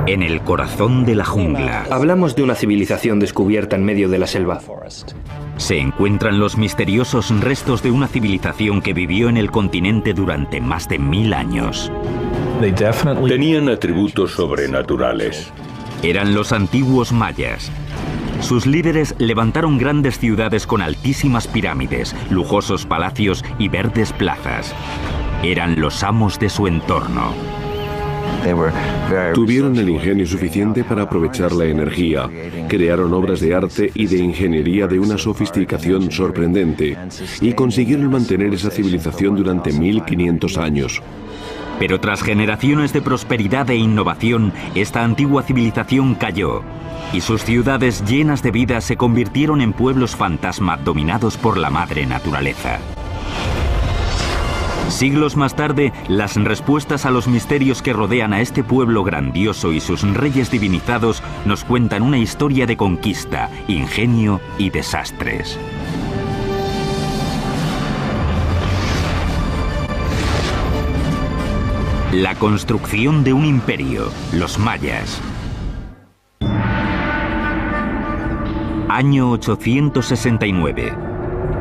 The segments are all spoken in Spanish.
En el corazón de la jungla Hablamos de una civilización descubierta en medio de la selva. se encuentran los misteriosos restos de una civilización que vivió en el continente durante más de 1000 años. Tenían atributos sobrenaturales. Eran los antiguos mayas. Sus líderes levantaron grandes ciudades con altísimas pirámides, lujosos palacios y verdes plazas. Eran los amos de su entorno. Tuvieron el ingenio suficiente para aprovechar la energía, crearon obras de arte y de ingeniería de una sofisticación sorprendente y consiguieron mantener esa civilización durante 1500 años. Pero tras generaciones de prosperidad e innovación, esta antigua civilización cayó y sus ciudades llenas de vida se convirtieron en pueblos fantasma dominados por la madre naturaleza. Siglos más tarde, las respuestas a los misterios que rodean a este pueblo grandioso y sus reyes divinizados nos cuentan una historia de conquista, ingenio y desastres. La construcción de un imperio, los mayas. Año 869.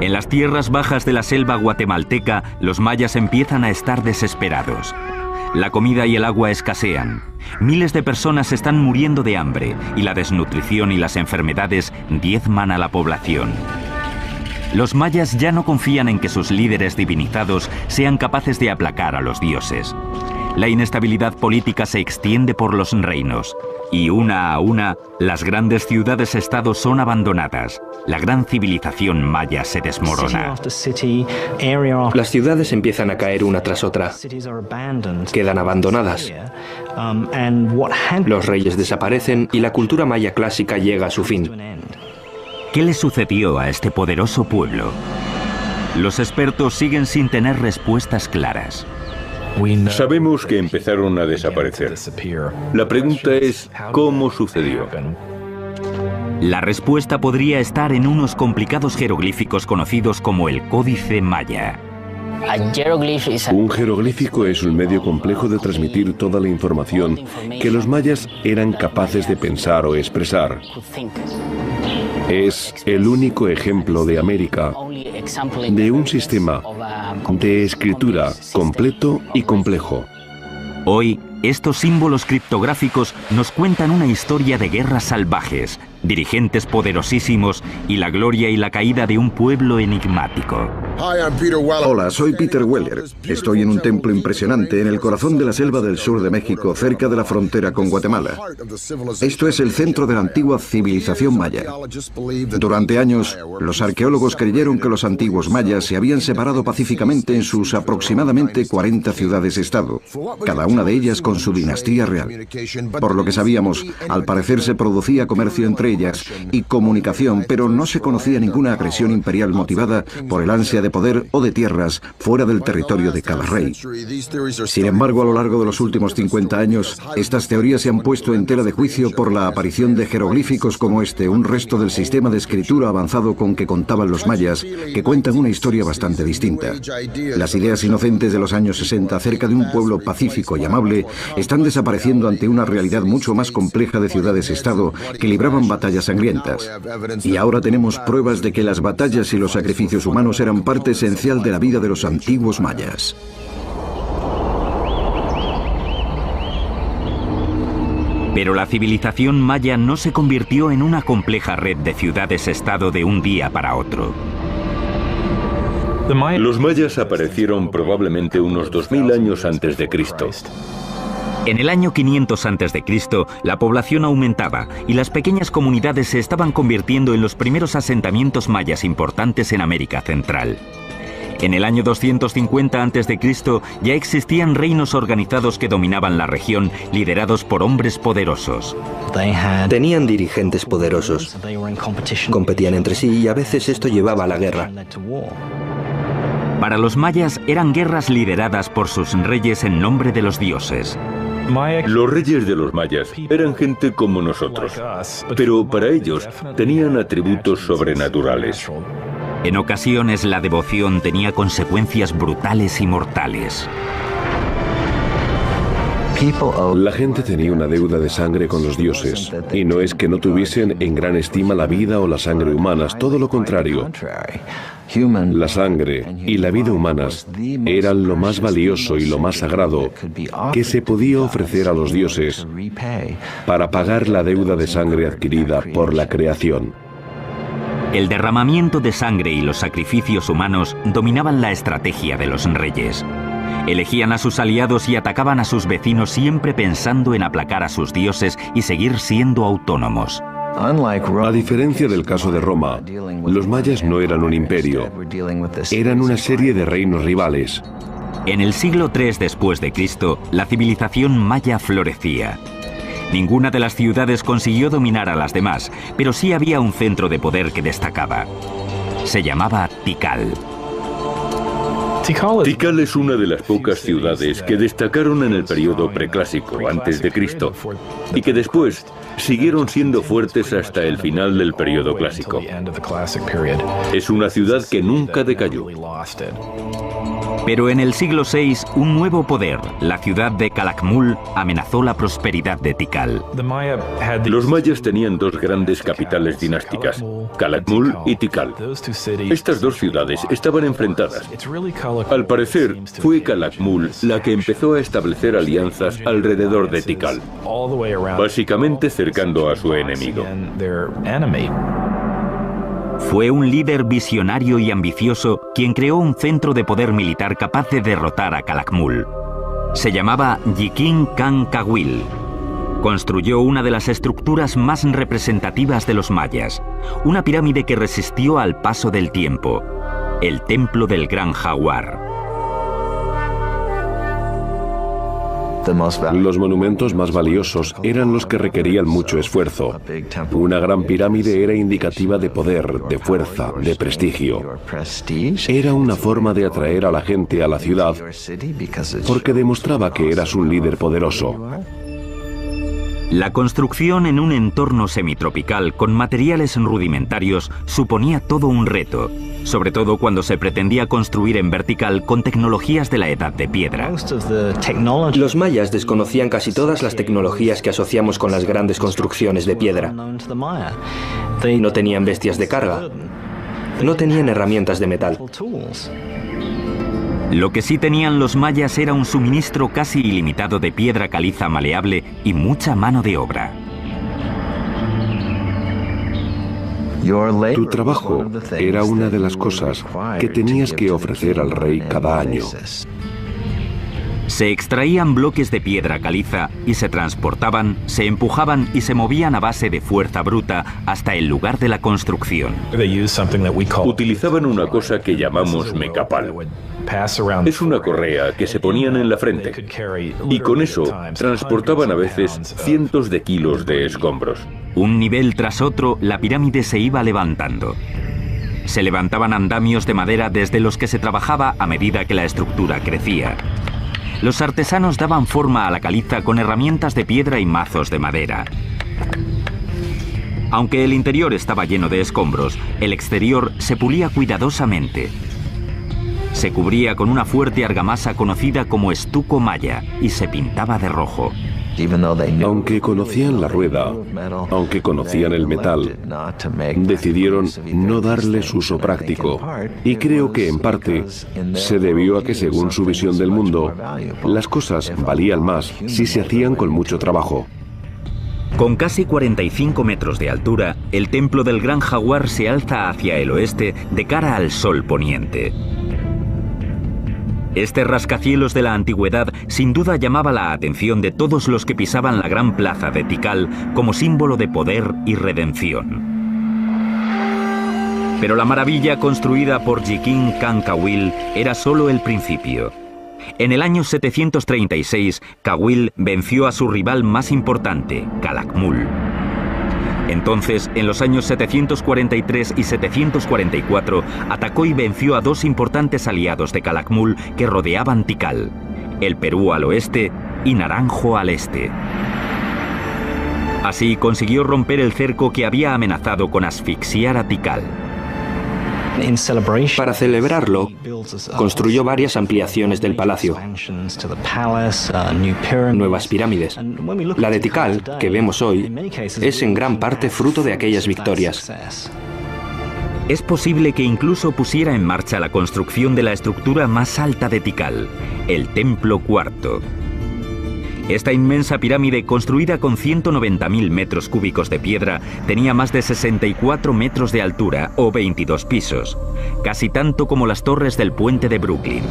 En las tierras bajas de la selva guatemalteca, los mayas empiezan a estar desesperados. La comida y el agua escasean. Miles de personas están muriendo de hambre y la desnutrición y las enfermedades diezman a la población. Los mayas ya no confían en que sus líderes divinizados sean capaces de aplacar a los dioses. La inestabilidad política se extiende por los reinos y una a una, las grandes ciudades-estado son abandonadas. La gran civilización maya se desmorona. Las ciudades empiezan a caer una tras otra. Quedan abandonadas. Los reyes desaparecen y la cultura maya clásica llega a su fin. ¿Qué le sucedió a este poderoso pueblo? Los expertos siguen sin tener respuestas claras. Sabemos que empezaron a desaparecer. La pregunta es, ¿cómo sucedió? La respuesta podría estar en unos complicados jeroglíficos conocidos como el Códice Maya. Un jeroglífico es un medio complejo de transmitir toda la información que los mayas eran capaces de pensar o expresar. Es el único ejemplo de América de un sistema de escritura completo y complejo. Hoy, estos símbolos criptográficos nos cuentan una historia de guerras salvajes, dirigentes poderosísimos y la gloria y la caída de un pueblo enigmático. Hola, soy Peter Weller. Estoy en un templo impresionante en el corazón de la selva del sur de México, cerca de la frontera con Guatemala. Esto es el centro de la antigua civilización maya. Durante años, los arqueólogos creyeron que los antiguos mayas se habían separado pacíficamente en sus aproximadamente 40 ciudades-estado, cada una de ellas con su dinastía real. Por lo que sabíamos, al parecer se producía comercio entre ellas y comunicación, pero no se conocía ninguna agresión imperial motivada por el ansia de poder o de tierras fuera del territorio de cada rey. Sin embargo, a lo largo de los últimos 50 años, estas teorías se han puesto en tela de juicio por la aparición de jeroglíficos como este, un resto del sistema de escritura avanzado con que contaban los mayas, que cuentan una historia bastante distinta. Las ideas inocentes de los años 60 acerca de un pueblo pacífico y amable están desapareciendo ante una realidad mucho más compleja de ciudades-estado que libraban batallas sangrientas. Y ahora tenemos pruebas de que las batallas y los sacrificios humanos eran parte esencial de la vida de los antiguos mayas. Pero la civilización maya no se convirtió en una compleja red de ciudades-estado de un día para otro. Los mayas aparecieron probablemente unos 2000 años antes de Cristo. En el año 500 a.C., la población aumentaba y las pequeñas comunidades se estaban convirtiendo en los primeros asentamientos mayas importantes en América Central. En el año 250 a.C. ya existían reinos organizados que dominaban la región, liderados por hombres poderosos. Tenían dirigentes poderosos. Competían entre sí y a veces esto llevaba a la guerra. Para los mayas eran guerras lideradas por sus reyes en nombre de los dioses. Los reyes de los mayas eran gente como nosotros, pero para ellos tenían atributos sobrenaturales. En ocasiones la devoción tenía consecuencias brutales y mortales. La gente tenía una deuda de sangre con los dioses, y no es que no tuviesen en gran estima la vida o la sangre humanas, todo lo contrario. La sangre y la vida humanas eran lo más valioso y lo más sagrado que se podía ofrecer a los dioses para pagar la deuda de sangre adquirida por la creación. El derramamiento de sangre y los sacrificios humanos dominaban la estrategia de los reyes. Elegían a sus aliados y atacaban a sus vecinos siempre pensando en aplacar a sus dioses y seguir siendo autónomos. A diferencia del caso de Roma, los mayas no eran un imperio, eran una serie de reinos rivales. En el siglo III después de Cristo, la civilización maya florecía. Ninguna de las ciudades consiguió dominar a las demás, pero sí había un centro de poder que destacaba. Se llamaba Tikal. Tikal es una de las pocas ciudades que destacaron en el periodo preclásico, antes de Cristo, y que después siguieron siendo fuertes hasta el final del periodo clásico. Es una ciudad que nunca decayó. Pero en el siglo VI, un nuevo poder, la ciudad de Calakmul, amenazó la prosperidad de Tikal. Los mayas tenían dos grandes capitales dinásticas, Calakmul y Tikal. Estas dos ciudades estaban enfrentadas. Al parecer, fue Calakmul la que empezó a establecer alianzas alrededor de Tikal, básicamente cercando a su enemigo. Fue un líder visionario y ambicioso quien creó un centro de poder militar capaz de derrotar a Calakmul. Se llamaba Yikin Khan Kawil. Construyó una de las estructuras más representativas de los mayas, una pirámide que resistió al paso del tiempo, el Templo del Gran Jaguar. Los monumentos más valiosos eran los que requerían mucho esfuerzo. Una gran pirámide era indicativa de poder, de fuerza, de prestigio. Era una forma de atraer a la gente a la ciudad porque demostraba que eras un líder poderoso. La construcción en un entorno semitropical con materiales rudimentarios suponía todo un reto, sobre todo cuando se pretendía construir en vertical con tecnologías de la Edad de Piedra. Los mayas desconocían casi todas las tecnologías que asociamos con las grandes construcciones de piedra. No tenían bestias de carga. No tenían herramientas de metal. Lo que sí tenían los mayas era un suministro casi ilimitado de piedra caliza maleable y mucha mano de obra. Tu trabajo era una de las cosas que tenías que ofrecer al rey cada año. Se extraían bloques de piedra caliza y se transportaban, se empujaban y se movían a base de fuerza bruta hasta el lugar de la construcción. Utilizaban una cosa que llamamos mecapal. Es una correa que se ponían en la frente y con eso transportaban a veces cientos de kilos de escombros. Un nivel tras otro, la pirámide se iba levantando. Se levantaban andamios de madera desde los que se trabajaba a medida que la estructura crecía. Los artesanos daban forma a la caliza con herramientas de piedra y mazos de madera. Aunque el interior estaba lleno de escombros, el exterior se pulía cuidadosamente. Se cubría con una fuerte argamasa conocida como estuco maya y se pintaba de rojo. Aunque conocían la rueda, aunque conocían el metal, decidieron no darles uso práctico. Y creo que en parte se debió a que según su visión del mundo, las cosas valían más si se hacían con mucho trabajo. Con casi 45 metros de altura, el templo del Gran Jaguar se alza hacia el oeste de cara al sol poniente. Este rascacielos de la antigüedad sin duda llamaba la atención de todos los que pisaban la gran plaza de Tikal como símbolo de poder y redención. Pero la maravilla construida por Yikin Khan Kawil era solo el principio. En el año 736, Kawil venció a su rival más importante, Calakmul. Entonces, en los años 743 y 744, atacó y venció a dos importantes aliados de Calakmul que rodeaban Tikal, el Perú al oeste y Naranjo al este. Así consiguió romper el cerco que había amenazado con asfixiar a Tikal. Para celebrarlo, construyó varias ampliaciones del palacio, nuevas pirámides. La de Tikal, que vemos hoy, es en gran parte fruto de aquellas victorias. Es posible que incluso pusiera en marcha la construcción de la estructura más alta de Tikal, el Templo Cuarto. Esta inmensa pirámide, construida con 190.000 metros cúbicos de piedra, tenía más de 64 metros de altura, o 22 pisos, casi tanto como las torres del puente de Brooklyn.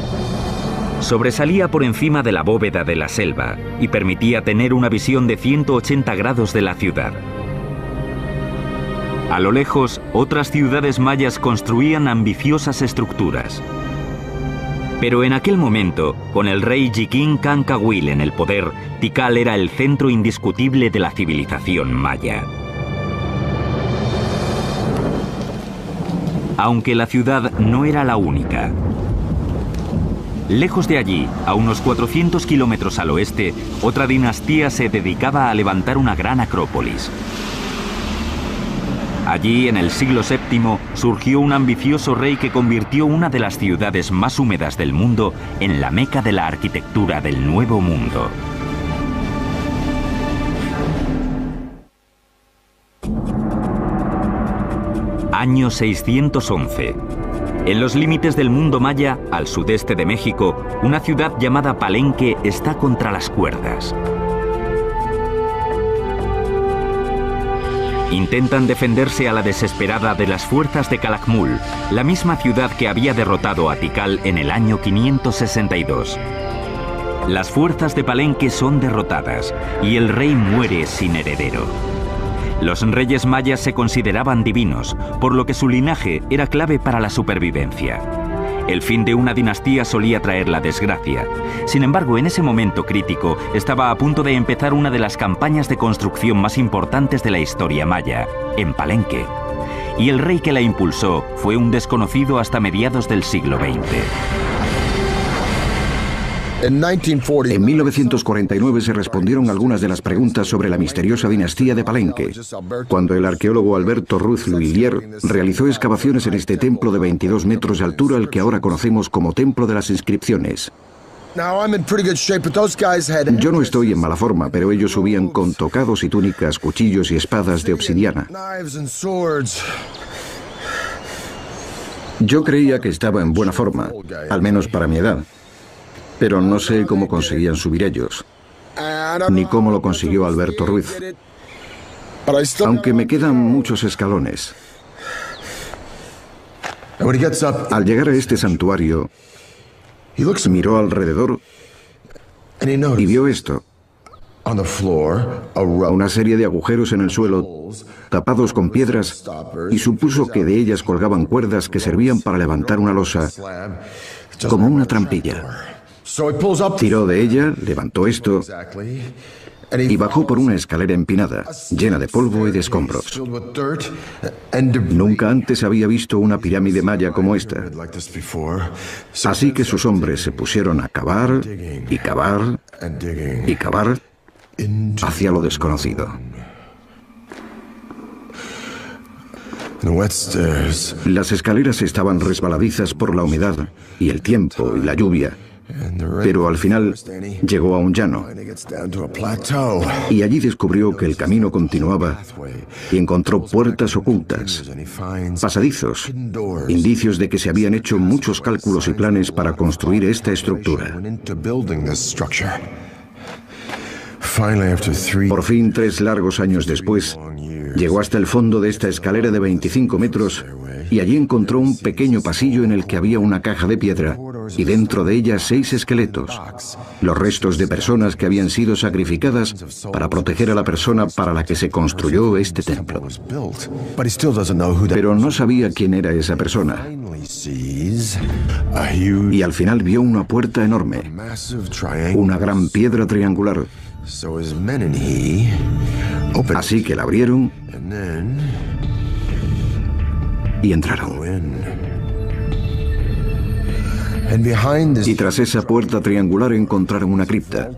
Sobresalía por encima de la bóveda de la selva y permitía tener una visión de 180 grados de la ciudad. A lo lejos, otras ciudades mayas construían ambiciosas estructuras. Pero en aquel momento, con el rey Jiquín Cancahuil en el poder, Tikal era el centro indiscutible de la civilización maya. Aunque la ciudad no era la única. Lejos de allí, a unos 400 kilómetros al oeste, otra dinastía se dedicaba a levantar una gran acrópolis. Allí, en el siglo VII, surgió un ambicioso rey que convirtió una de las ciudades más húmedas del mundo en la meca de la arquitectura del Nuevo Mundo. Año 611. En los límites del mundo maya, al sudeste de México, una ciudad llamada Palenque está contra las cuerdas. Intentan defenderse a la desesperada de las fuerzas de Calakmul, la misma ciudad que había derrotado a Tikal en el año 562. Las fuerzas de Palenque son derrotadas y el rey muere sin heredero. Los reyes mayas se consideraban divinos, por lo que su linaje era clave para la supervivencia. El fin de una dinastía solía traer la desgracia. Sin embargo, en ese momento crítico, estaba a punto de empezar una de las campañas de construcción más importantes de la historia maya, en Palenque. Y el rey que la impulsó fue un desconocido hasta mediados del siglo XX. En 1949 se respondieron algunas de las preguntas sobre la misteriosa dinastía de Palenque, cuando el arqueólogo Alberto Ruiz Lhuillier realizó excavaciones en este templo de 22 metros de altura, el que ahora conocemos como Templo de las Inscripciones. Yo no estoy en mala forma, pero ellos subían con tocados y túnicas, cuchillos y espadas de obsidiana. Yo creía que estaba en buena forma, al menos para mi edad. Pero no sé cómo conseguían subir ellos, ni cómo lo consiguió Alberto Ruiz. Aunque me quedan muchos escalones. Al llegar a este santuario, miró alrededor y vio esto. Una serie de agujeros en el suelo, tapados con piedras, y supuso que de ellas colgaban cuerdas que servían para levantar una losa, como una trampilla. Tiró de ella, levantó esto y bajó por una escalera empinada, llena de polvo y de escombros. Nunca antes había visto una pirámide maya como esta. Así que sus hombres se pusieron a cavar y cavar y cavar hacia lo desconocido. Las escaleras estaban resbaladizas por la humedad y el tiempo y la lluvia. Pero al final llegó a un llano y allí descubrió que el camino continuaba y encontró puertas ocultas, pasadizos, indicios de que se habían hecho muchos cálculos y planes para construir esta estructura. Por fin, 3 largos años después, llegó hasta el fondo de esta escalera de 25 metros y allí encontró un pequeño pasillo en el que había una caja de piedra y dentro de ella 6 esqueletos, los restos de personas que habían sido sacrificadas para proteger a la persona para la que se construyó este templo. Pero no sabía quién era esa persona. Y al final vio una puerta enorme, una gran piedra triangular. Así que la abrieron y entraron. Y tras esa puerta triangular encontraron una cripta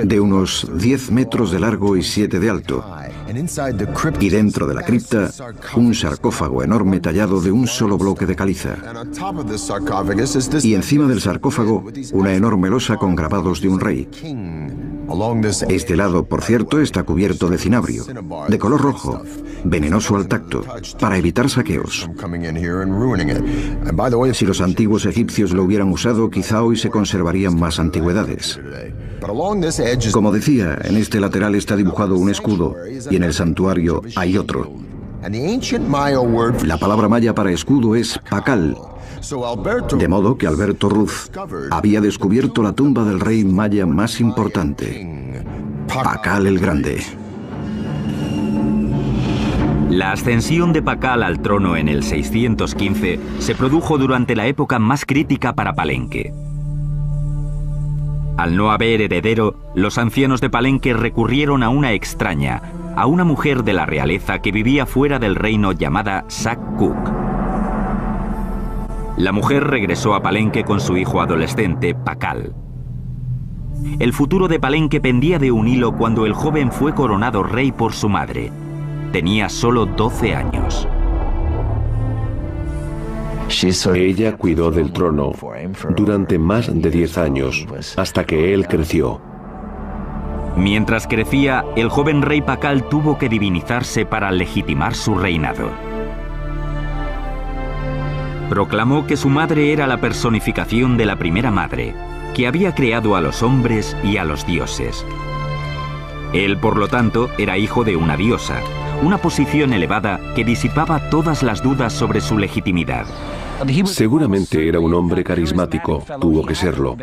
de unos 10 metros de largo y 7 de alto. Y dentro de la cripta, un sarcófago enorme tallado de un solo bloque de caliza. Y encima del sarcófago, una enorme losa con grabados de un rey. Este lado, por cierto, está cubierto de cinabrio, de color rojo, venenoso al tacto, para evitar saqueos. Si los antiguos egipcios lo hubieran usado, quizá hoy se conservarían más antigüedades. Como decía, en este lateral está dibujado un escudo y en el santuario hay otro. La palabra maya para escudo es Pakal. De modo que Alberto Ruz había descubierto la tumba del rey maya más importante, Pakal el Grande. La ascensión de Pakal al trono en el 615 se produjo durante la época más crítica para Palenque. Al no haber heredero, los ancianos de Palenque recurrieron a una extraña, a una mujer de la realeza que vivía fuera del reino llamada Sak Kuk. La mujer regresó a Palenque con su hijo adolescente, Pakal. El futuro de Palenque pendía de un hilo cuando el joven fue coronado rey por su madre. Tenía solo 12 años. Ella cuidó del trono durante más de 10 años, hasta que él creció. Mientras crecía, el joven rey Pakal tuvo que divinizarse para legitimar su reinado. Proclamó que su madre era la personificación de la primera madre, que había creado a los hombres y a los dioses. Él, por lo tanto, era hijo de una diosa, una posición elevada que disipaba todas las dudas sobre su legitimidad. Seguramente era un hombre carismático, tuvo que serlo.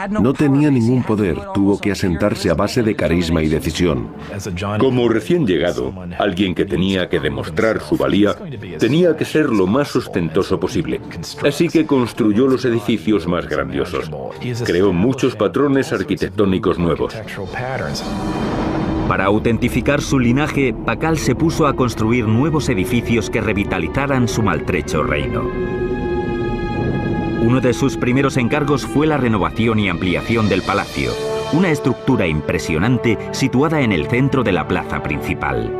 No tenía ningún poder, tuvo que asentarse a base de carisma y decisión. Como recién llegado, alguien que tenía que demostrar su valía, tenía que ser lo más ostentoso posible. Así que construyó los edificios más grandiosos. Creó muchos patrones arquitectónicos nuevos. Para autentificar su linaje, Pakal se puso a construir nuevos edificios que revitalizaran su maltrecho reino. Uno de sus primeros encargos fue la renovación y ampliación del palacio, una estructura impresionante situada en el centro de la plaza principal.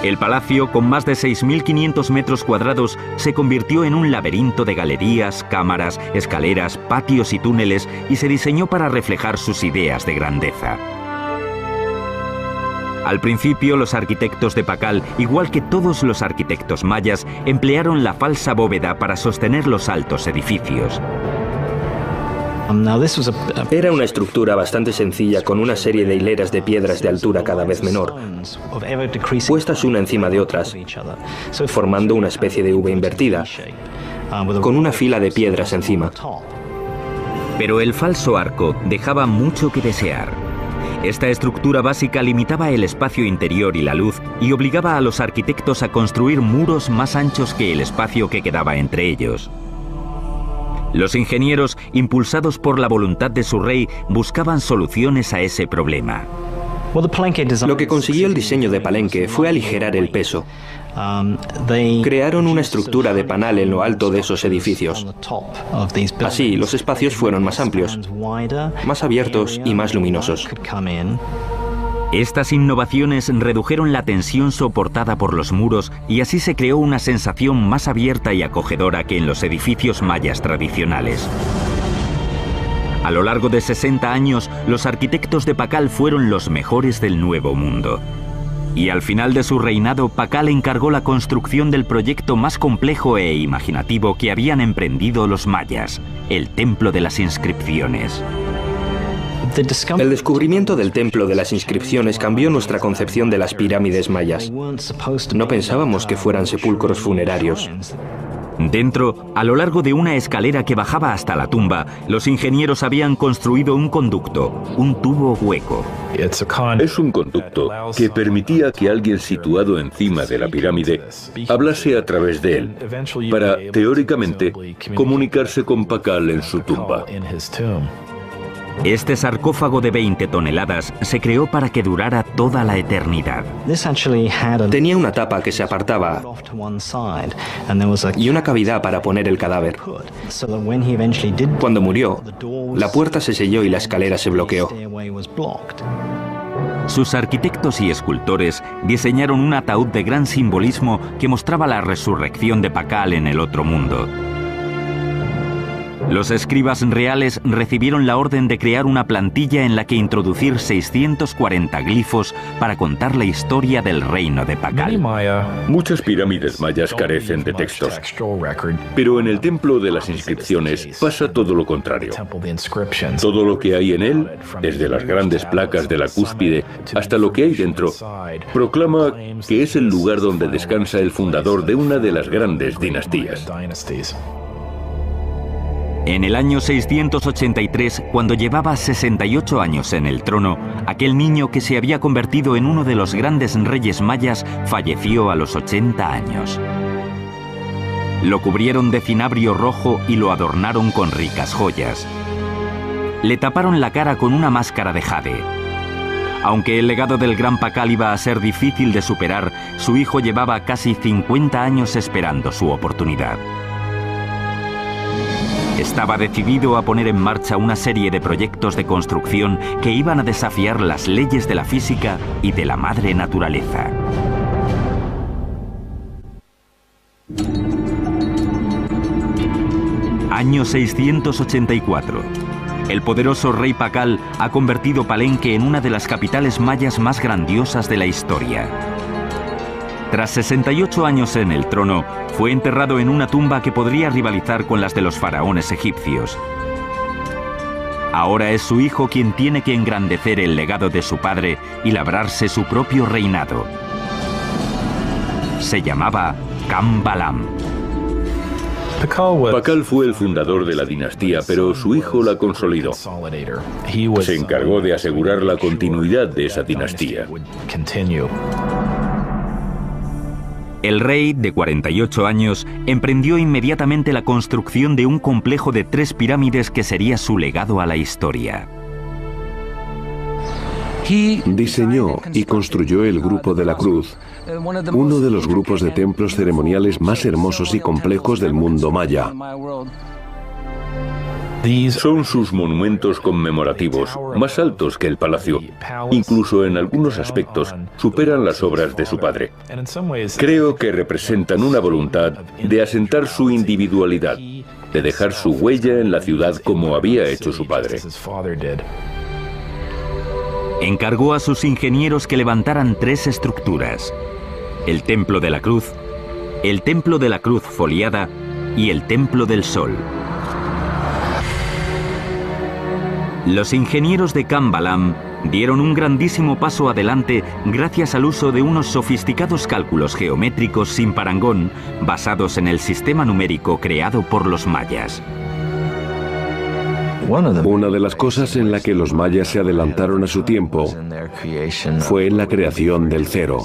El palacio, con más de 6.500 metros cuadrados, se convirtió en un laberinto de galerías, cámaras, escaleras, patios y túneles y se diseñó para reflejar sus ideas de grandeza. Al principio, los arquitectos de Pakal, igual que todos los arquitectos mayas, emplearon la falsa bóveda para sostener los altos edificios. Era una estructura bastante sencilla con una serie de hileras de piedras de altura cada vez menor, puestas una encima de otras, formando una especie de V invertida, con una fila de piedras encima. Pero el falso arco dejaba mucho que desear. Esta estructura básica limitaba el espacio interior y la luz y obligaba a los arquitectos a construir muros más anchos que el espacio que quedaba entre ellos. Los ingenieros, impulsados por la voluntad de su rey, buscaban soluciones a ese problema. Lo que consiguió el diseño de Palenque fue aligerar el peso. Crearon una estructura de panal en lo alto de esos edificios. Así, los espacios fueron más amplios, más abiertos y más luminosos. Estas innovaciones redujeron la tensión soportada por los muros y así se creó una sensación más abierta y acogedora que en los edificios mayas tradicionales. A lo largo de 60 años, los arquitectos de Pakal fueron los mejores del Nuevo Mundo. Y al final de su reinado, Pakal encargó la construcción del proyecto más complejo e imaginativo que habían emprendido los mayas, el Templo de las Inscripciones. El descubrimiento del Templo de las Inscripciones cambió nuestra concepción de las pirámides mayas. No pensábamos que fueran sepulcros funerarios. Dentro, a lo largo de una escalera que bajaba hasta la tumba, los ingenieros habían construido un conducto, un tubo hueco. Es un conducto que permitía que alguien situado encima de la pirámide hablase a través de él, para, teóricamente, comunicarse con Pakal en su tumba. Este sarcófago de 20 toneladas se creó para que durara toda la eternidad. Tenía una tapa que se apartaba y una cavidad para poner el cadáver. Cuando murió, la puerta se selló y la escalera se bloqueó. Sus arquitectos y escultores diseñaron un ataúd de gran simbolismo que mostraba la resurrección de Pakal en el otro mundo. Los escribas reales recibieron la orden de crear una plantilla en la que introducir 640 glifos para contar la historia del reino de Pakal. Muchas pirámides mayas carecen de textos, pero en el templo de las inscripciones pasa todo lo contrario. Todo lo que hay en él, desde las grandes placas de la cúspide hasta lo que hay dentro, proclama que es el lugar donde descansa el fundador de una de las grandes dinastías. En el año 683, cuando llevaba 68 años en el trono, aquel niño que se había convertido en uno de los grandes reyes mayas falleció a los 80 años. Lo cubrieron de cinabrio rojo y lo adornaron con ricas joyas. Le taparon la cara con una máscara de jade. Aunque el legado del gran Pakal iba a ser difícil de superar, su hijo llevaba casi 50 años esperando su oportunidad. Estaba decidido a poner en marcha una serie de proyectos de construcción que iban a desafiar las leyes de la física y de la madre naturaleza. Año 684. El poderoso rey Pakal ha convertido Palenque en una de las capitales mayas más grandiosas de la historia. Tras 68 años en el trono, fue enterrado en una tumba que podría rivalizar con las de los faraones egipcios. Ahora es su hijo quien tiene que engrandecer el legado de su padre y labrarse su propio reinado. Se llamaba Kambalam. Pakal fue el fundador de la dinastía, pero su hijo la consolidó. Se encargó de asegurar la continuidad de esa dinastía. El rey, de 48 años, emprendió inmediatamente la construcción de un complejo de 3 pirámides que sería su legado a la historia. Diseñó y construyó el Grupo de la Cruz, uno de los grupos de templos ceremoniales más hermosos y complejos del mundo maya. Son sus monumentos conmemorativos, más altos que el palacio. Incluso en algunos aspectos superan las obras de su padre. Creo que representan una voluntad de asentar su individualidad, de dejar su huella en la ciudad como había hecho su padre. Encargó a sus ingenieros que levantaran 3 estructuras: el Templo de la Cruz, el Templo de la Cruz foliada y el Templo del Sol. Los ingenieros de Kambalam dieron un grandísimo paso adelante gracias al uso de unos sofisticados cálculos geométricos sin parangón basados en el sistema numérico creado por los mayas. Una de las cosas en la que los mayas se adelantaron a su tiempo fue en la creación del cero.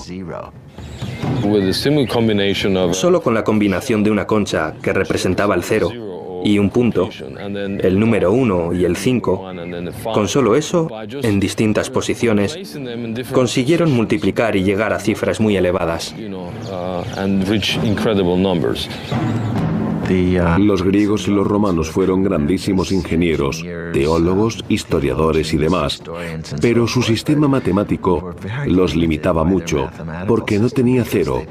Solo con la combinación de una concha que representaba el cero y un punto, el número 1 y el 5, con solo eso, en distintas posiciones, consiguieron multiplicar y llegar a cifras muy elevadas. Los griegos y los romanos fueron grandísimos ingenieros, teólogos, historiadores y demás, pero su sistema matemático los limitaba mucho, porque no tenía cero.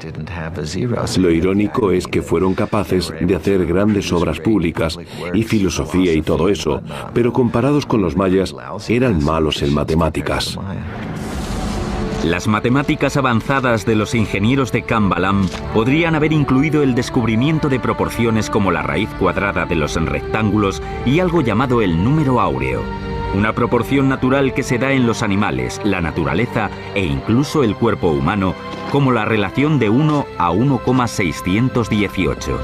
Lo irónico es que fueron capaces de hacer grandes obras públicas y filosofía y todo eso, pero comparados con los mayas, eran malos en matemáticas. Las matemáticas avanzadas de los ingenieros de Kambalam podrían haber incluido el descubrimiento de proporciones como la raíz cuadrada de los rectángulos y algo llamado el número áureo, una proporción natural que se da en los animales, la naturaleza e incluso el cuerpo humano, como la relación de 1 a 1,618.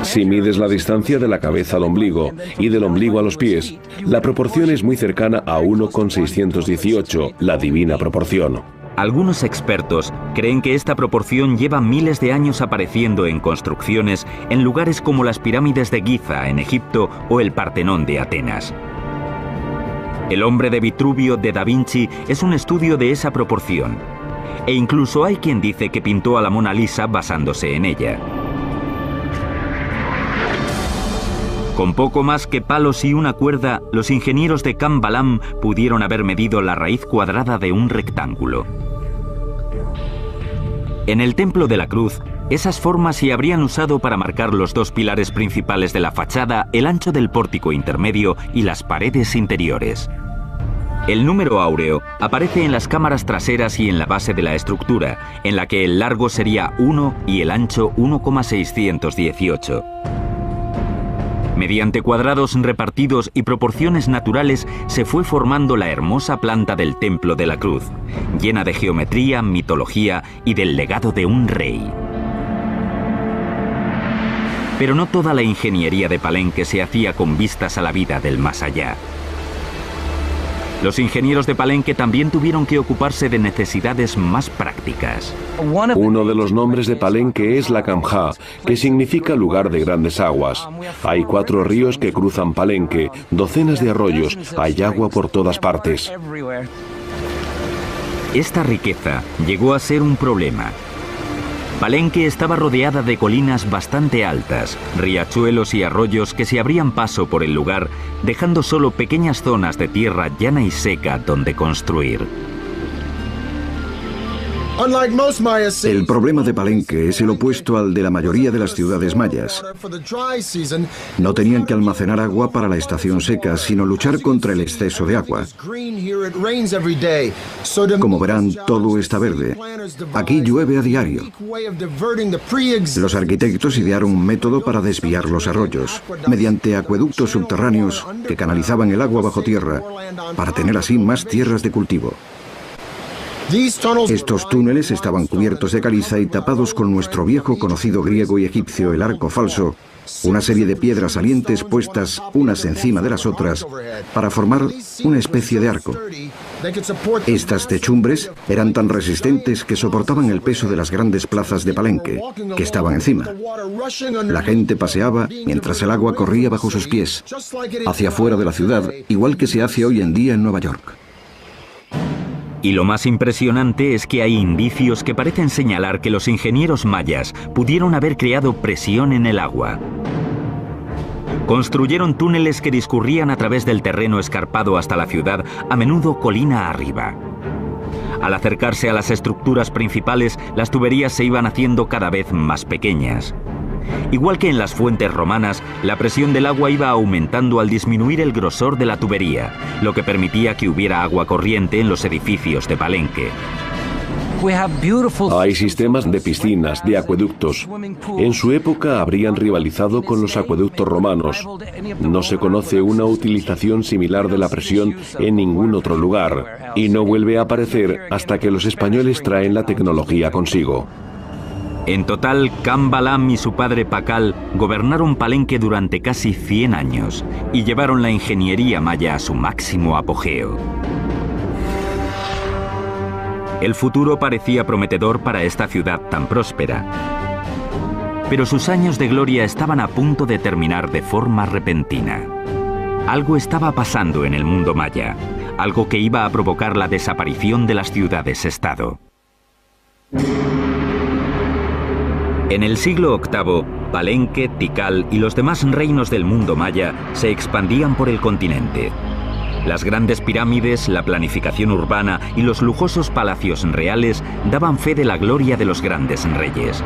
Si mides la distancia de la cabeza al ombligo y del ombligo a los pies, la proporción es muy cercana a 1,618, la divina proporción. Algunos expertos creen que esta proporción lleva miles de años apareciendo en construcciones en lugares como las pirámides de Giza en Egipto o el Partenón de Atenas. El hombre de Vitruvio de Da Vinci es un estudio de esa proporción. E incluso hay quien dice que pintó a la Mona Lisa basándose en ella. Con poco más que palos y una cuerda, los ingenieros de Cambalam pudieron haber medido la raíz cuadrada de un rectángulo. En el Templo de la Cruz, esas formas se habrían usado para marcar los dos pilares principales de la fachada, el ancho del pórtico intermedio y las paredes interiores. El número áureo aparece en las cámaras traseras y en la base de la estructura, en la que el largo sería 1 y el ancho 1,618. Mediante cuadrados repartidos y proporciones naturales se fue formando la hermosa planta del Templo de la Cruz, llena de geometría, mitología y del legado de un rey. Pero no toda la ingeniería de Palenque se hacía con vistas a la vida del más allá. Los ingenieros de Palenque también tuvieron que ocuparse de necesidades más prácticas. Uno de los nombres de Palenque es la Camjá, que significa lugar de grandes aguas. Hay 4 ríos que cruzan Palenque, docenas de arroyos, hay agua por todas partes. Esta riqueza llegó a ser un problema. Palenque estaba rodeada de colinas bastante altas, riachuelos y arroyos que se abrían paso por el lugar, dejando solo pequeñas zonas de tierra llana y seca donde construir. El problema de Palenque es el opuesto al de la mayoría de las ciudades mayas. No tenían que almacenar agua para la estación seca, sino luchar contra el exceso de agua. Como verán, todo está verde. Aquí llueve a diario. Los arquitectos idearon un método para desviar los arroyos, mediante acueductos subterráneos que canalizaban el agua bajo tierra, para tener así más tierras de cultivo. Estos túneles estaban cubiertos de caliza y tapados con nuestro viejo conocido griego y egipcio, el arco falso, una serie de piedras salientes puestas unas encima de las otras para formar una especie de arco. Estas techumbres eran tan resistentes que soportaban el peso de las grandes plazas de Palenque, que estaban encima. La gente paseaba mientras el agua corría bajo sus pies, hacia afuera de la ciudad, igual que se hace hoy en día en Nueva York. Y lo más impresionante es que hay indicios que parecen señalar que los ingenieros mayas pudieron haber creado presión en el agua. Construyeron túneles que discurrían a través del terreno escarpado hasta la ciudad, a menudo colina arriba. Al acercarse a las estructuras principales, las tuberías se iban haciendo cada vez más pequeñas. Igual que en las fuentes romanas, la presión del agua iba aumentando al disminuir el grosor de la tubería, lo que permitía que hubiera agua corriente en los edificios de Palenque. Hay sistemas de piscinas, de acueductos. En su época habrían rivalizado con los acueductos romanos. No se conoce una utilización similar de la presión en ningún otro lugar, y no vuelve a aparecer hasta que los españoles traen la tecnología consigo. En total, Cambalam y su padre Pacal gobernaron Palenque durante casi 100 años y llevaron la ingeniería maya a su máximo apogeo. El futuro parecía prometedor para esta ciudad tan próspera. Pero sus años de gloria estaban a punto de terminar de forma repentina. Algo estaba pasando en el mundo maya, algo que iba a provocar la desaparición de las ciudades-estado. En el siglo VIII, Palenque, Tikal y los demás reinos del mundo maya se expandían por el continente. Las grandes pirámides, la planificación urbana y los lujosos palacios reales daban fe de la gloria de los grandes reyes.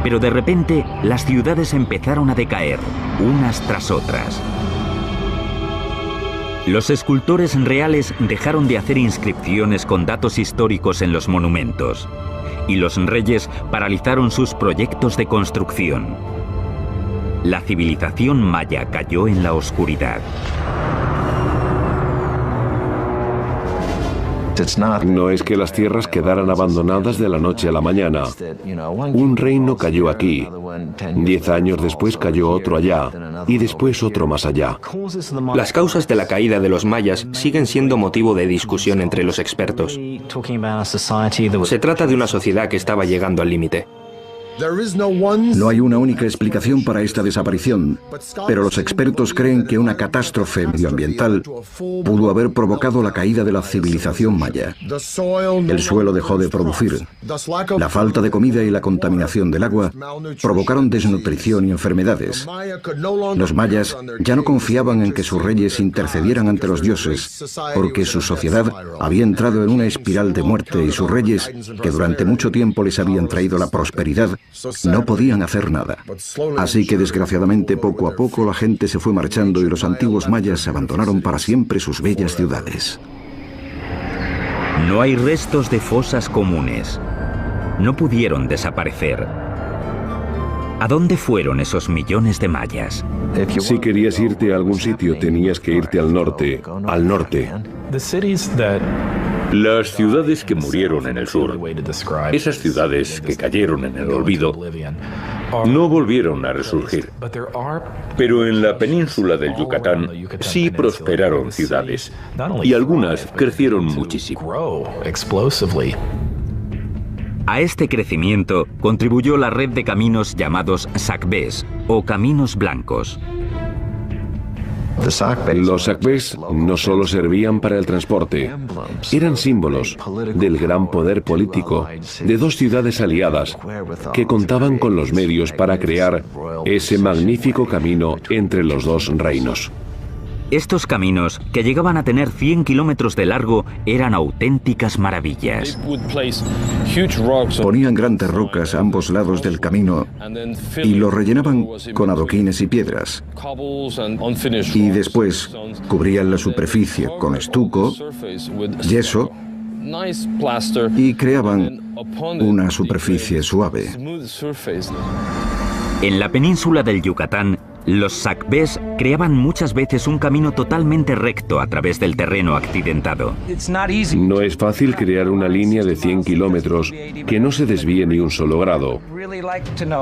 Pero de repente, las ciudades empezaron a decaer, unas tras otras. Los escultores reales dejaron de hacer inscripciones con datos históricos en los monumentos, y los reyes paralizaron sus proyectos de construcción. La civilización maya cayó en la oscuridad. No es que las tierras quedaran abandonadas de la noche a la mañana. Un reino cayó aquí, 10 años después cayó otro allá, y después otro más allá. Las causas de la caída de los mayas siguen siendo motivo de discusión entre los expertos. Se trata de una sociedad que estaba llegando al límite. No hay una única explicación para esta desaparición, pero los expertos creen que una catástrofe medioambiental pudo haber provocado la caída de la civilización maya. El suelo dejó de producir. La falta de comida y la contaminación del agua provocaron desnutrición y enfermedades. Los mayas ya no confiaban en que sus reyes intercedieran ante los dioses, porque su sociedad había entrado en una espiral de muerte y sus reyes, que durante mucho tiempo les habían traído la prosperidad, no podían hacer nada. Así que desgraciadamente poco a poco la gente se fue marchando y los antiguos mayas abandonaron para siempre sus bellas ciudades. No hay restos de fosas comunes. No pudieron desaparecer. ¿A dónde fueron esos millones de mayas? Si querías irte a algún sitio, tenías que irte al norte, al norte. Las ciudades que murieron en el sur, esas ciudades que cayeron en el olvido, no volvieron a resurgir. Pero en la península del Yucatán sí prosperaron ciudades, y algunas crecieron muchísimo. A este crecimiento contribuyó la red de caminos llamados sacbés o caminos blancos. Los sacbés no solo servían para el transporte, eran símbolos del gran poder político de dos ciudades aliadas que contaban con los medios para crear ese magnífico camino entre los dos reinos. Estos caminos, que llegaban a tener 100 kilómetros de largo, eran auténticas maravillas. Ponían grandes rocas a ambos lados del camino y lo rellenaban con adoquines y piedras. Y después cubrían la superficie con estuco, yeso y creaban una superficie suave. En la península del Yucatán, los sacbés creaban muchas veces un camino totalmente recto a través del terreno accidentado. No es fácil crear una línea de 100 kilómetros que no se desvíe ni un solo grado.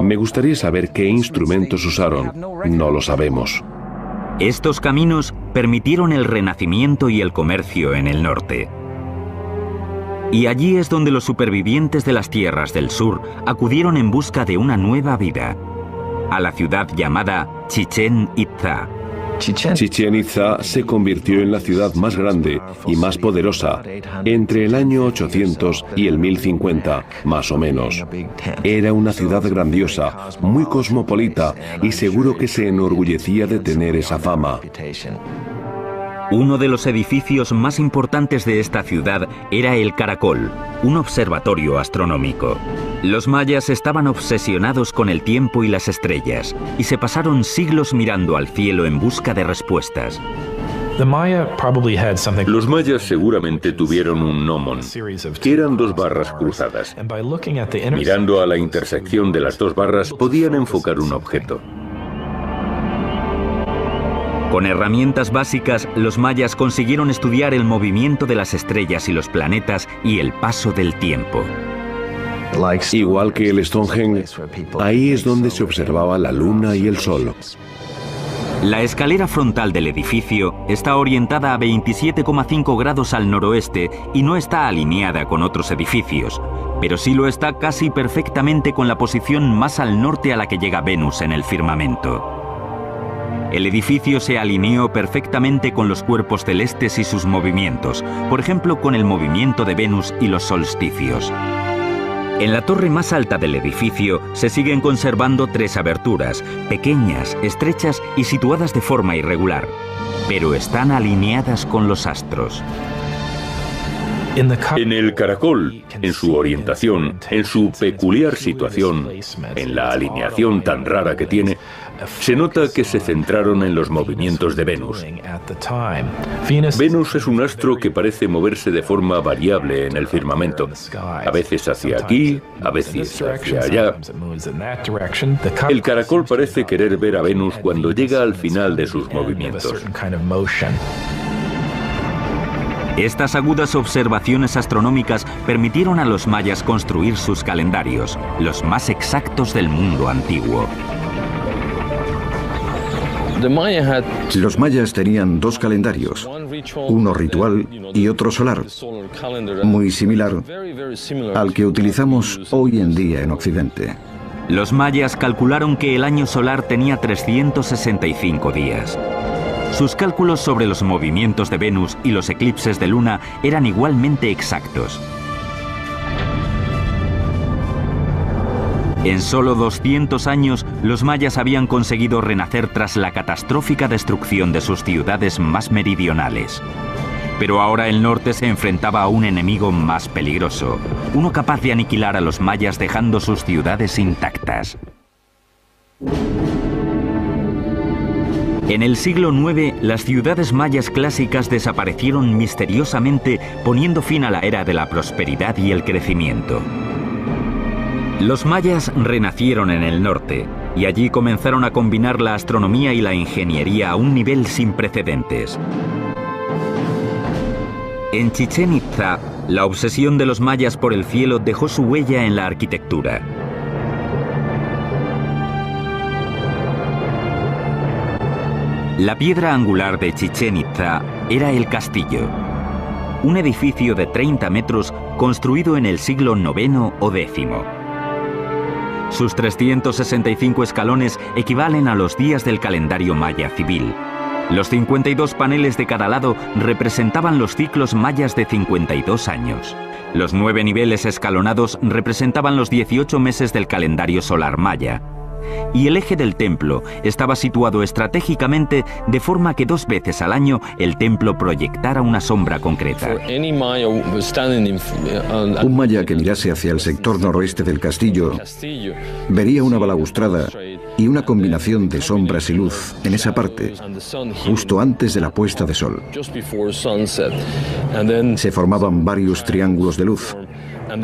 Me gustaría saber qué instrumentos usaron. No lo sabemos. Estos caminos permitieron el renacimiento y el comercio en el norte. Y allí es donde los supervivientes de las tierras del sur acudieron en busca de una nueva vida, a la ciudad llamada Chichén Itzá. Chichén Itzá se convirtió en la ciudad más grande y más poderosa entre el año 800 y el 1050, más o menos. Era una ciudad grandiosa, muy cosmopolita y seguro que se enorgullecía de tener esa fama. Uno de los edificios más importantes de esta ciudad era el Caracol, un observatorio astronómico. Los mayas estaban obsesionados con el tiempo y las estrellas, y se pasaron siglos mirando al cielo en busca de respuestas. Los mayas seguramente tuvieron un gnomon, que eran dos barras cruzadas. Mirando a la intersección de las dos barras podían enfocar un objeto. Con herramientas básicas, los mayas consiguieron estudiar el movimiento de las estrellas y los planetas y el paso del tiempo. Igual que el Stonehenge, ahí es donde se observaba la luna y el sol. La escalera frontal del edificio está orientada a 27,5 grados al noroeste y no está alineada con otros edificios, pero sí lo está casi perfectamente con la posición más al norte a la que llega Venus en el firmamento. El edificio se alineó perfectamente con los cuerpos celestes y sus movimientos, por ejemplo con el movimiento de Venus y los solsticios. En la torre más alta del edificio se siguen conservando 3 aberturas, pequeñas, estrechas y situadas de forma irregular, pero están alineadas con los astros. En el caracol, en su orientación, en su peculiar situación, en la alineación tan rara que tiene, se nota que se centraron en los movimientos de Venus. Venus es un astro que parece moverse de forma variable en el firmamento, a veces hacia aquí, a veces hacia allá. El caracol parece querer ver a Venus cuando llega al final de sus movimientos. Estas agudas observaciones astronómicas permitieron a los mayas construir sus calendarios, los más exactos del mundo antiguo. Los mayas tenían 2 calendarios, uno ritual y otro solar, muy similar al que utilizamos hoy en día en Occidente. Los mayas calcularon que el año solar tenía 365 días. Sus cálculos sobre los movimientos de Venus y los eclipses de luna eran igualmente exactos. En solo 200 años, los mayas habían conseguido renacer tras la catastrófica destrucción de sus ciudades más meridionales. Pero ahora el norte se enfrentaba a un enemigo más peligroso, uno capaz de aniquilar a los mayas dejando sus ciudades intactas. En el siglo IX, las ciudades mayas clásicas desaparecieron misteriosamente, poniendo fin a la era de la prosperidad y el crecimiento. Los mayas renacieron en el norte, y allí comenzaron a combinar la astronomía y la ingeniería a un nivel sin precedentes. En Chichén Itzá, la obsesión de los mayas por el cielo dejó su huella en la arquitectura. La piedra angular de Chichén Itzá era el castillo, un edificio de 30 metros construido en el siglo IX o X. Sus 365 escalones equivalen a los días del calendario maya civil. Los 52 paneles de cada lado representaban los ciclos mayas de 52 años. Los 9 niveles escalonados representaban los 18 meses del calendario solar maya. Y el eje del templo estaba situado estratégicamente de forma que 2 veces al año el templo proyectara una sombra concreta. Un maya que mirase hacia el sector noroeste del castillo vería una balaustrada y una combinación de sombras y luz en esa parte, justo antes de la puesta de sol. Se formaban varios triángulos de luz. Al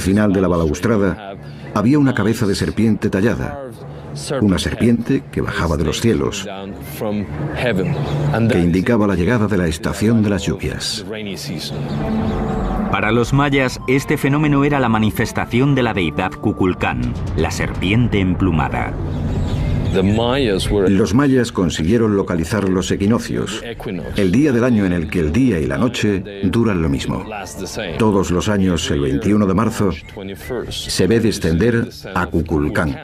final de la balaustrada había una cabeza de serpiente tallada, una serpiente que bajaba de los cielos, que indicaba la llegada de la estación de las lluvias. Para los mayas, este fenómeno era la manifestación de la deidad Kukulcán, la serpiente emplumada. Los mayas consiguieron localizar los equinoccios, el día del año en el que el día y la noche duran lo mismo. Todos los años, el 21 de marzo, se ve descender a Kukulcán.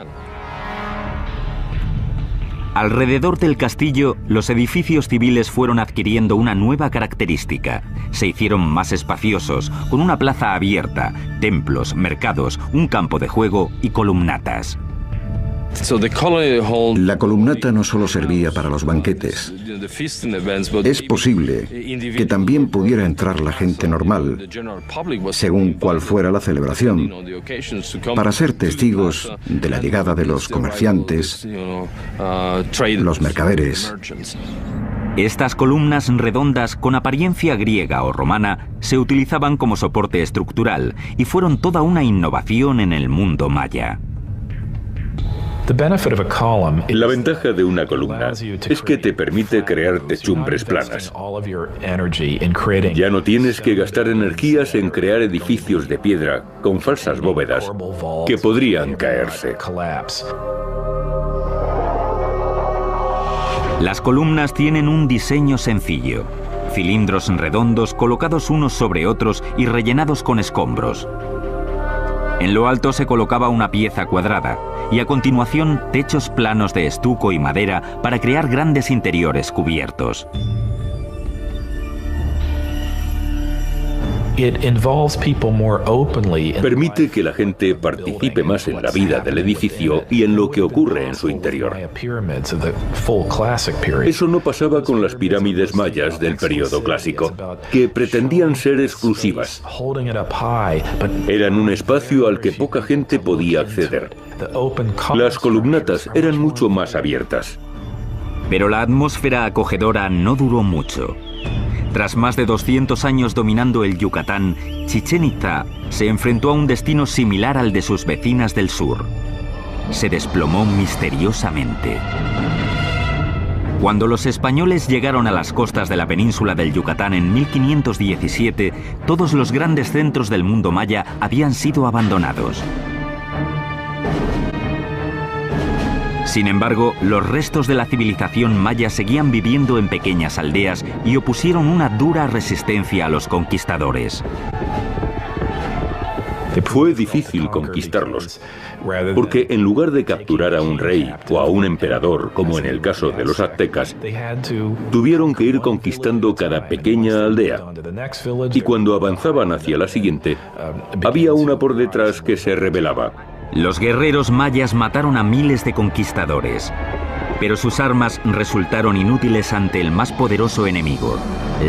Alrededor del castillo, los edificios civiles fueron adquiriendo una nueva característica. Se hicieron más espaciosos, con una plaza abierta, templos, mercados, un campo de juego y columnatas. La columnata no solo servía para los banquetes. Es posible que también pudiera entrar la gente normal, según cual fuera la celebración, para ser testigos de la llegada de los comerciantes, los mercaderes. Estas columnas redondas con apariencia griega o romana se utilizaban como soporte estructural y fueron toda una innovación en el mundo maya. La ventaja de una columna es que te permite crear techumbres planas. Ya no tienes que gastar energías en crear edificios de piedra con falsas bóvedas que podrían caerse. Las columnas tienen un diseño sencillo, cilindros redondos colocados unos sobre otros y rellenados con escombros. En lo alto se colocaba una pieza cuadrada y a continuación techos planos de estuco y madera para crear grandes interiores cubiertos. Permite que la gente participe más en la vida del edificio y en lo que ocurre en su interior. Eso no pasaba con las pirámides mayas del periodo clásico, que pretendían ser exclusivas. Eran un espacio al que poca gente podía acceder. Las columnatas eran mucho más abiertas. Pero la atmósfera acogedora no duró mucho. Tras más de 200 años dominando el Yucatán, Chichén Itzá se enfrentó a un destino similar al de sus vecinas del sur. Se desplomó misteriosamente. Cuando los españoles llegaron a las costas de la península del Yucatán en 1517, todos los grandes centros del mundo maya habían sido abandonados. Sin embargo, los restos de la civilización maya seguían viviendo en pequeñas aldeas y opusieron una dura resistencia a los conquistadores. Fue difícil conquistarlos, porque en lugar de capturar a un rey o a un emperador, como en el caso de los aztecas, tuvieron que ir conquistando cada pequeña aldea. Y cuando avanzaban hacia la siguiente, había una por detrás que se rebelaba. Los guerreros mayas mataron a miles de conquistadores, pero sus armas resultaron inútiles ante el más poderoso enemigo,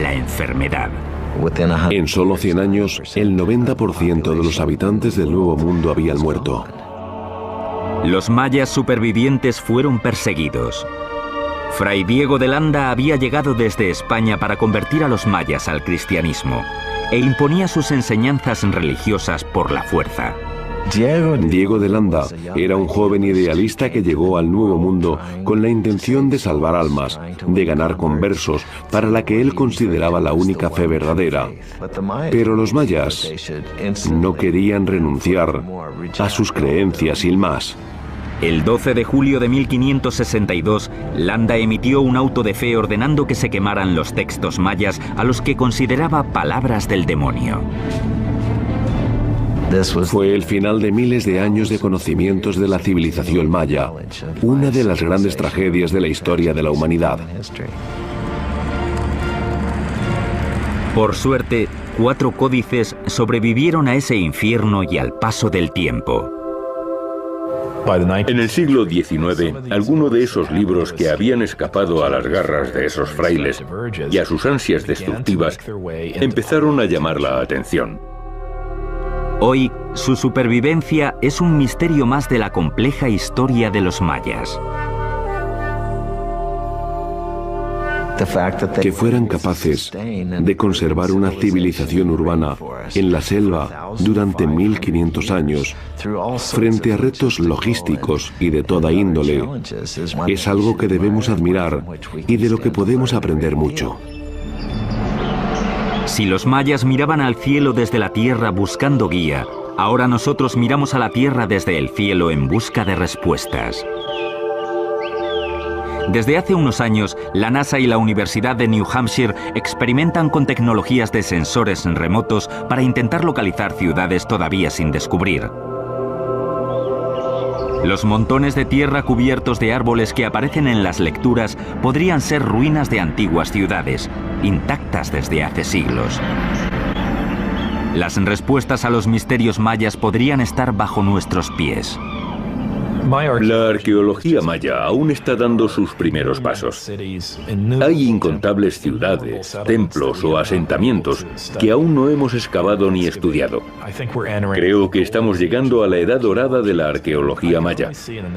la enfermedad. En solo 100 años, el 90% de los habitantes del Nuevo Mundo habían muerto. Los mayas supervivientes fueron perseguidos. Fray Diego de Landa había llegado desde España para convertir a los mayas al cristianismo e imponía sus enseñanzas religiosas por la fuerza. Diego de Landa era un joven idealista que llegó al Nuevo Mundo con la intención de salvar almas, de ganar conversos para la que él consideraba la única fe verdadera. Pero los mayas no querían renunciar a sus creencias sin más. El 12 de julio de 1562, Landa emitió un auto de fe ordenando que se quemaran los textos mayas a los que consideraba palabras del demonio. Fue el final de miles de años de conocimientos de la civilización maya, una de las grandes tragedias de la historia de la humanidad. Por suerte, 4 códices sobrevivieron a ese infierno y al paso del tiempo. En el siglo XIX, algunos de esos libros que habían escapado a las garras de esos frailes y a sus ansias destructivas empezaron a llamar la atención. Hoy, su supervivencia es un misterio más de la compleja historia de los mayas. Que fueran capaces de conservar una civilización urbana en la selva durante 1500 años, frente a retos logísticos y de toda índole, es algo que debemos admirar y de lo que podemos aprender mucho. Si los mayas miraban al cielo desde la tierra buscando guía, ahora nosotros miramos a la tierra desde el cielo en busca de respuestas. Desde hace unos años, la NASA y la Universidad de New Hampshire experimentan con tecnologías de sensores remotos para intentar localizar ciudades todavía sin descubrir. Los montones de tierra cubiertos de árboles que aparecen en las lecturas podrían ser ruinas de antiguas ciudades, intactas desde hace siglos. Las respuestas a los misterios mayas podrían estar bajo nuestros pies. La arqueología maya aún está dando sus primeros pasos. Hay incontables ciudades, templos o asentamientos que aún no hemos excavado ni estudiado. Creo que estamos llegando a la edad dorada de la arqueología maya,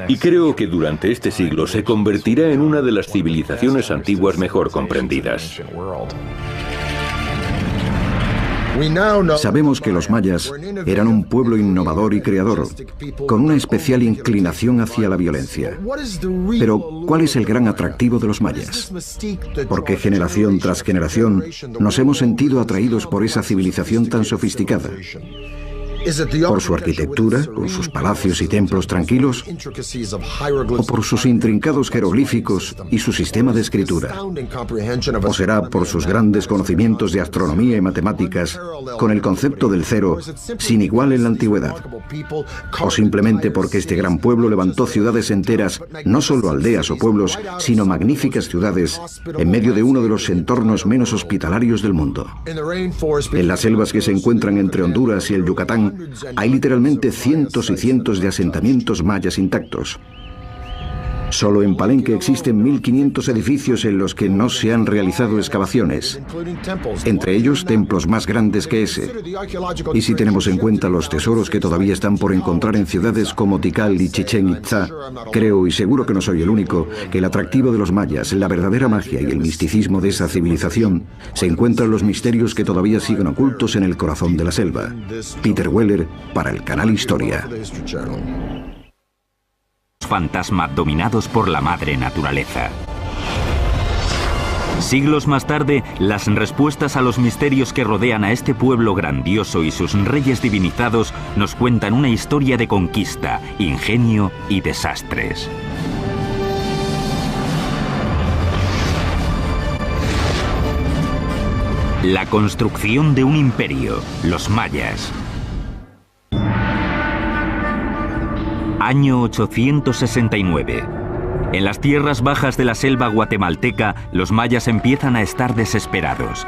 y creo que durante este siglo se convertirá en una de las civilizaciones antiguas mejor comprendidas. Sabemos que los mayas eran un pueblo innovador y creador, con una especial inclinación hacia la violencia. Pero, ¿cuál es el gran atractivo de los mayas? Porque generación tras generación nos hemos sentido atraídos por esa civilización tan sofisticada. ¿Por su arquitectura, con sus palacios y templos tranquilos? ¿O por sus intrincados jeroglíficos y su sistema de escritura? ¿O será por sus grandes conocimientos de astronomía y matemáticas, con el concepto del cero, sin igual en la antigüedad? ¿O simplemente porque este gran pueblo levantó ciudades enteras, no solo aldeas o pueblos, sino magníficas ciudades, en medio de uno de los entornos menos hospitalarios del mundo? En las selvas que se encuentran entre Honduras y el Yucatán, hay literalmente cientos y cientos de asentamientos mayas intactos. Solo en Palenque existen 1500 edificios en los que no se han realizado excavaciones, entre ellos templos más grandes que ese. Y si tenemos en cuenta los tesoros que todavía están por encontrar en ciudades como Tikal y Chichén Itzá, creo, y seguro que no soy el único, que el atractivo de los mayas, la verdadera magia y el misticismo de esa civilización se encuentran los misterios que todavía siguen ocultos en el corazón de la selva. Peter Weller, para el canal Historia. Fantasma dominados por la madre naturaleza. Siglos más tarde, las respuestas a los misterios que rodean a este pueblo grandioso y sus reyes divinizados nos cuentan una historia de conquista, ingenio y desastres. La construcción de un imperio, los mayas. Año 869. En las tierras bajas de la selva guatemalteca, los mayas empiezan a estar desesperados.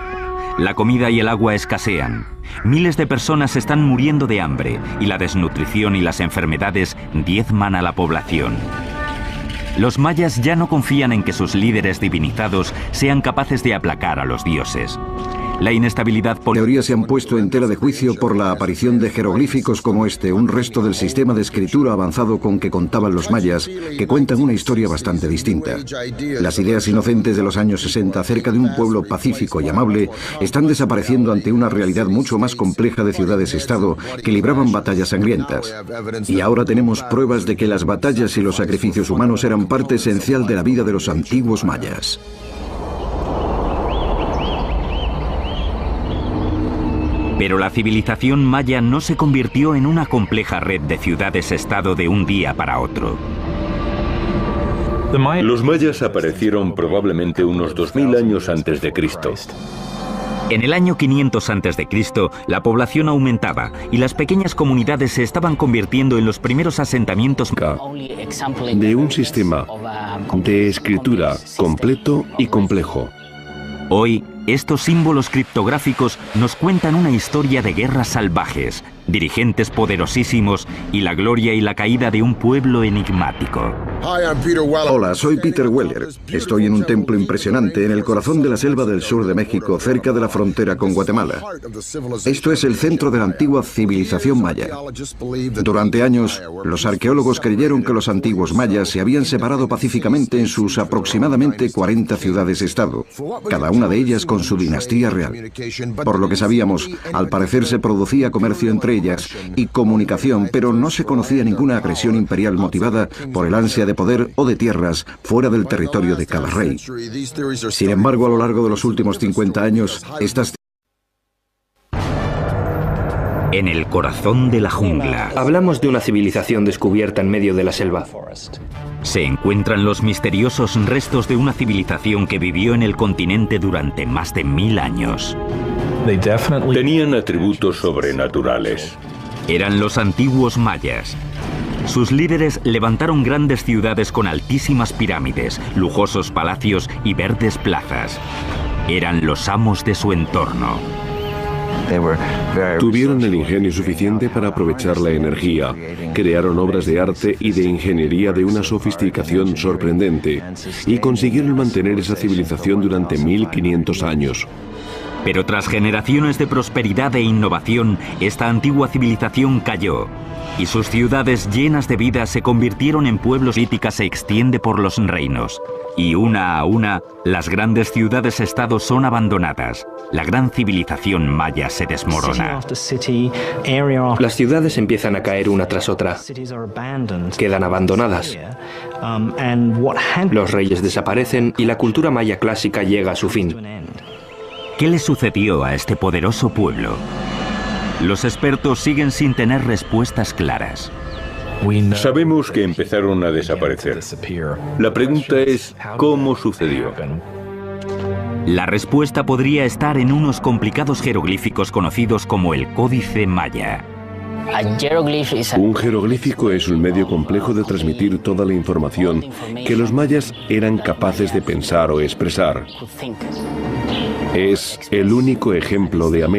La comida y el agua escasean. Miles de personas están muriendo de hambre y la desnutrición y las enfermedades diezman a la población. Los mayas ya no confían en que sus líderes divinizados sean capaces de aplacar a los dioses. La inestabilidad política. Teorías se han puesto en tela de juicio por la aparición de jeroglíficos como este, un resto del sistema de escritura avanzado con que contaban los mayas, que cuentan una historia bastante distinta. Las ideas inocentes de los años 60 acerca de un pueblo pacífico y amable están desapareciendo ante una realidad mucho más compleja de ciudades-estado que libraban batallas sangrientas. Y ahora tenemos pruebas de que las batallas y los sacrificios humanos eran parte esencial de la vida de los antiguos mayas. Pero la civilización maya no se convirtió en una compleja red de ciudades-estado de un día para otro. Los mayas aparecieron probablemente unos 2000 años antes de Cristo. En el año 500 a.C., la población aumentaba y las pequeñas comunidades se estaban convirtiendo en los primeros asentamientos De un sistema de escritura completo y complejo. Hoy, estos símbolos criptográficos nos cuentan una historia de guerras salvajes, dirigentes poderosísimos y la gloria y la caída de un pueblo enigmático. Hola, soy Peter Weller. Estoy en un templo impresionante en el corazón de la selva del sur de México, cerca de la frontera con Guatemala. Esto es el centro de la antigua civilización maya. Durante años, los arqueólogos creyeron que los antiguos mayas se habían separado pacíficamente en sus aproximadamente 40 ciudades-estado, cada una de ellas con su dinastía real. Por lo que sabíamos, al parecer se producía comercio entre ellas y comunicación, pero no se conocía ninguna agresión imperial motivada por el ansia de poder o de tierras fuera del territorio de cada rey. Sin embargo, a lo largo de los últimos 50 años, estas... En el corazón de la jungla Hablamos de una civilización descubierta en medio de la selva. se encuentran los misteriosos restos de una civilización que vivió en el continente durante más de 1000 años. Tenían atributos sobrenaturales. Eran los antiguos mayas. Sus líderes levantaron grandes ciudades con altísimas pirámides, lujosos palacios y verdes plazas. Eran los amos de su entorno. Tuvieron el ingenio suficiente para aprovechar la energía, crearon obras de arte y de ingeniería de una sofisticación sorprendente y consiguieron mantener esa civilización durante 1500 años. Pero tras generaciones de prosperidad e innovación, esta antigua civilización cayó y sus ciudades llenas de vida se convirtieron en pueblos. La política se extiende por los reinos y una a una las grandes ciudades-estado son abandonadas. La gran civilización maya se desmorona. Las ciudades empiezan a caer una tras otra. Quedan abandonadas. Los reyes desaparecen y la cultura maya clásica llega a su fin. ¿Qué le sucedió a este poderoso pueblo? Los expertos siguen sin tener respuestas claras. Sabemos que empezaron a desaparecer. La pregunta es, ¿cómo sucedió? La respuesta podría estar en unos complicados jeroglíficos conocidos como el Códice Maya. Un jeroglífico es un medio complejo de transmitir toda la información que los mayas eran capaces de pensar o expresar. Es el único ejemplo de América